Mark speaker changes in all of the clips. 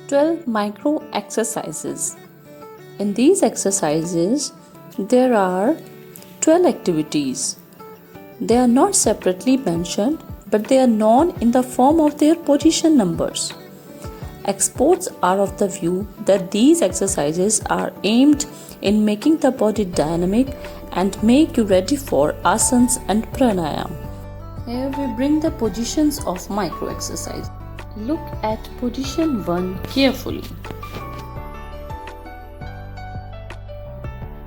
Speaker 1: 12 micro exercises. In these exercises, there are 12 activities. They are not separately mentioned, but they are known in the form of their position numbers. Experts are of the view that these exercises are aimed in making the body dynamic and make you ready for asanas and pranayam. Here we bring the positions of micro exercise. Look at position 1 carefully.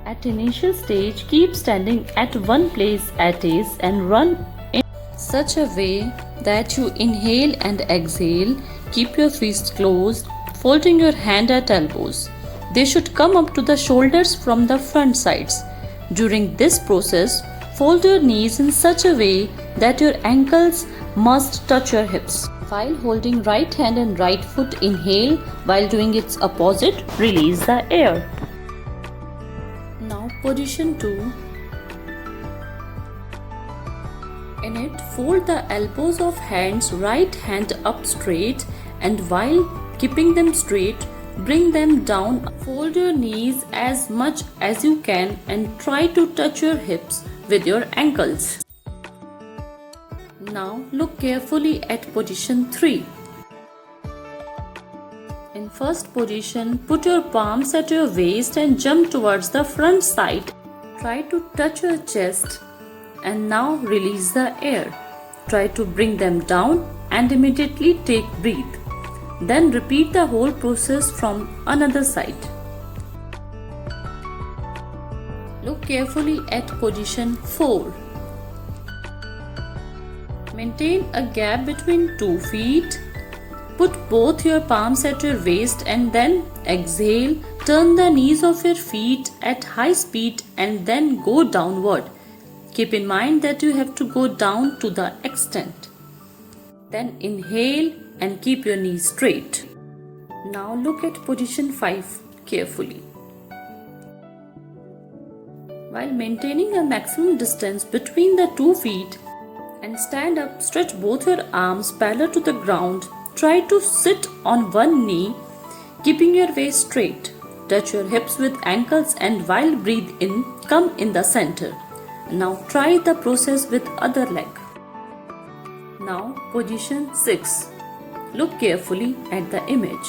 Speaker 1: At initial stage, keep standing at one place at ease and run in such a way that you inhale and exhale. Keep your fists closed, folding your hand at elbows. They should come up to the shoulders from the front sides. During this process, fold your knees in such a way that your ankles must touch your hips. While holding right hand and right foot, inhale. While doing its opposite, release the air. Now position 2. In it, fold the elbows of hands, right hand up straight, and while keeping them straight, bring them down. Fold your knees as much as you can and try to touch your hips with your ankles. Now look carefully at position 3. In first position, put your palms at your waist and jump towards the front side. Try to touch your chest and now release the air. Try to bring them down and immediately take breath. Then repeat the whole process from another side. Look carefully at position 4. Maintain a gap between 2 feet. Put both your palms at your waist and then exhale. Turn the knees of your feet at high speed and then go downward. Keep in mind that you have to go down to the extent. Then inhale and keep your knees straight. Now look at position 5 carefully. While maintaining a maximum distance between the 2 feet and stand up, stretch both your arms parallel to the ground. Try to sit on one knee, keeping your waist straight. Touch your hips with ankles and while breathe in, come in the center. Now try the process with other leg. Now position 6. Look carefully at the image.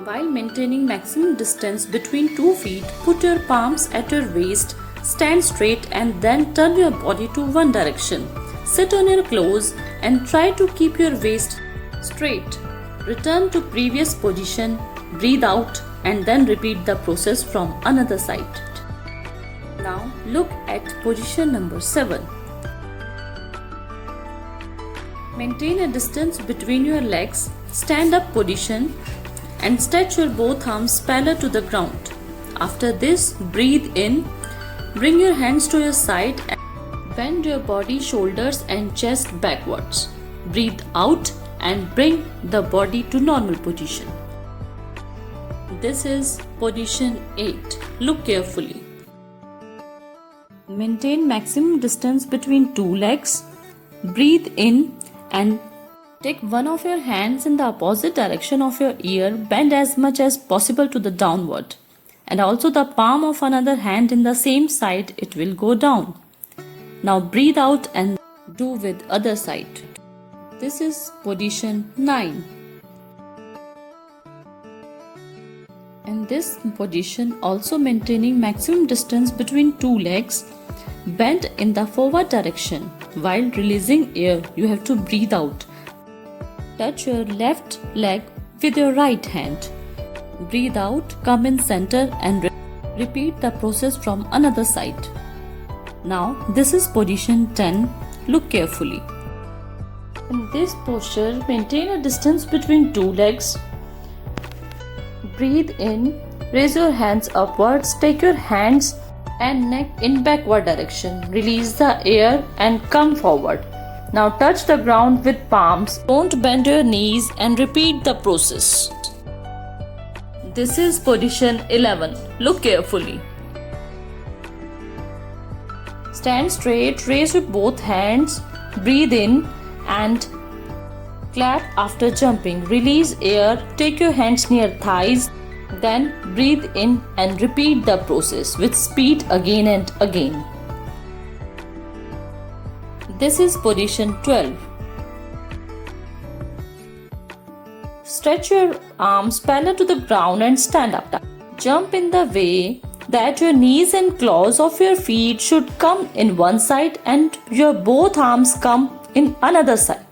Speaker 1: While maintaining maximum distance between 2 feet, put your palms at your waist, stand straight and then turn your body to one direction. Sit on your clothes and try to keep your waist straight. Return to previous position, breathe out and then repeat the process from another side. Now look at position number 7. Maintain a distance between your legs, stand up position and stretch your both arms parallel to the ground. After this, breathe in, bring your hands to your side and bend your body, shoulders and chest backwards. Breathe out and bring the body to normal position. This is position 8. Look carefully. Maintain maximum distance between 2 legs. Breathe in and take one of your hands in the opposite direction of your ear. Bend as much as possible to the downward. And also the palm of another hand in the same side, it will go down. Now breathe out and do with other side. This is position 9. In this position, also maintaining maximum distance between 2 legs, bend in the forward direction. While releasing air, you have to breathe out. Touch your left leg with your right hand. Breathe out, come in center and repeat the process from another side. Now this is position 10. Look carefully. In this posture, maintain a distance between 2 legs. Breathe in, raise your hands upwards, take your hands and neck in backward direction. Release the air and come forward. Now touch the ground with palms. Don't bend your knees and repeat the process. This is position 11. Look carefully. Stand straight, raise with both hands, breathe in and Clap after jumping. Release air. Take your hands near thighs. Then breathe in and repeat the process with speed again and again. This is position 12. Stretch your arms parallel to the ground and stand up. Jump in the way that your knees and claws of your feet should come in one side and your both arms come in another side.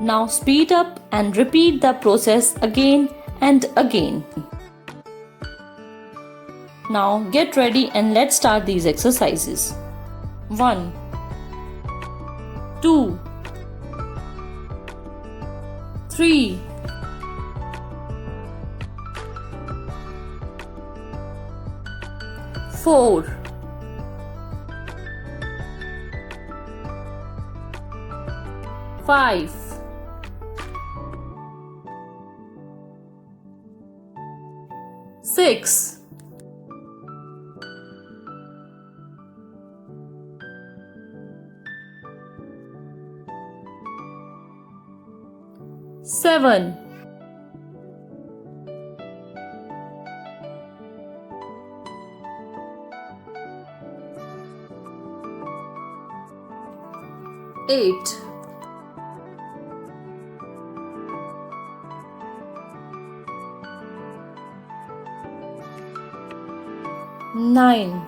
Speaker 1: Now speed up and repeat the process again and again. Now get ready and let's start these exercises. 1, 2, 3, 4, 5, 6, 7, 8, 9,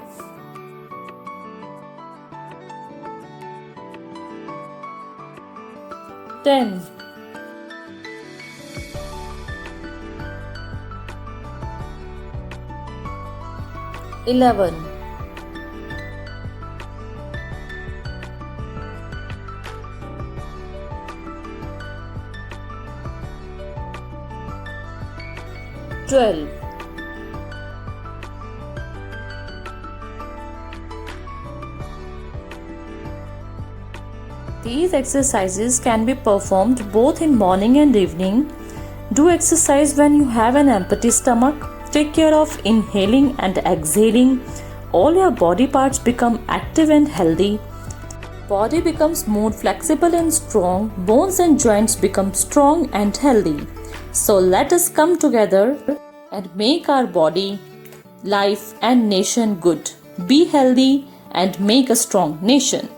Speaker 1: 10, 11, 12, 'These exercises can be performed both in morning and evening. Do exercise when you have an empty stomach. Take care of inhaling and exhaling. All your body parts become active and healthy. Body becomes more flexible and strong. Bones and joints become strong and healthy. So let us come together and make our body, life and nation good. Be healthy and make a strong nation.